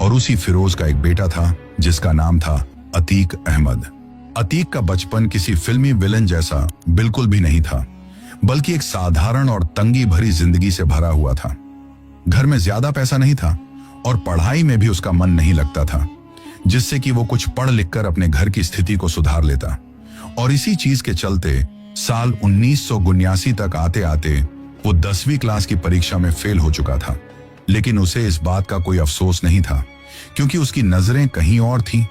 और उसी फिरोज का एक बेटा था जिसका नाम था अतीक अहमद। अतीक का बचपन किसी फिल्मी विलन जैसा बिल्कुल भी नहीं था, बल्कि एक साधारण और तंगी भरी जिंदगी से भरा हुआ था। घर में ज्यादा पैसा नहीं था और पढ़ाई में भी उसका मन नहीं लगता था, जिससे कि वो कुछ पढ़ लिखकर अपने घर की स्थिति को सुधार लेता। और इसी चीज के चलते साल 1979 तक आते आते वो 10वीं क्लास की परीक्षा में फेल हो चुका था। लेकिन उसे इस बात का कोई अफसोस नहीं था, क्योंकि उसकी नजरें कहीं और थीं।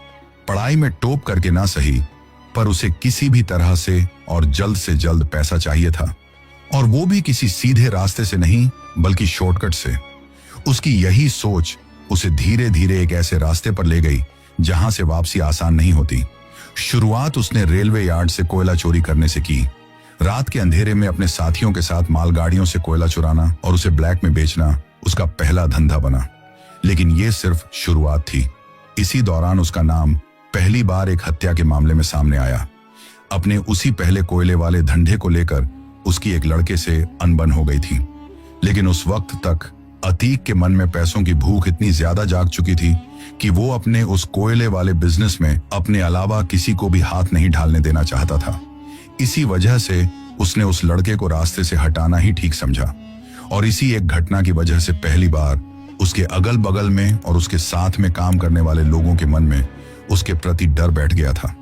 पढ़ाई में टॉप करके ना सही, पर उसे किसी भी तरह से और जल्द से जल्द पैसा चाहिए था, और वो भी किसी सीधे रास्ते से नहीं बल्कि शॉर्टकट से। उसकी यही सोच उसे धीरे धीरे एक ऐसे रास्ते पर ले गई जहां से वापसी आसान नहीं होती। शुरुआत उसने रेलवे यार्ड से कोयला चोरी करने से की। रात के अंधेरे में अपने साथियों के साथ मालगाड़ियों से कोयला चुराना और उसे ब्लैक में बेचना उसका पहला धंधा बना। लेकिन यह सिर्फ शुरुआत थी। इसी दौरान उसका नाम पहली बार एक हत्या के मामले में सामने आया। अपने उसी पहले कोयले वाले धंधे को लेकर उसकी एक लड़के से अनबन हो गई थी। लेकिन उस वक्त तक अतीक के मन में पैसों की भूख इतनी ज्यादा जाग चुकी थी कि वो अपने उस कोयले वाले बिजनेस में अपने अलावा किसी को भी हाथ नहीं डालने देना चाहता था। इसी वजह से उसने उस लड़के को रास्ते से हटाना ही ठीक समझा। और इसी एक घटना की वजह से पहली बार उसके अगल बगल में और उसके साथ में काम करने वाले लोगों के मन में उसके प्रति डर बैठ गया था।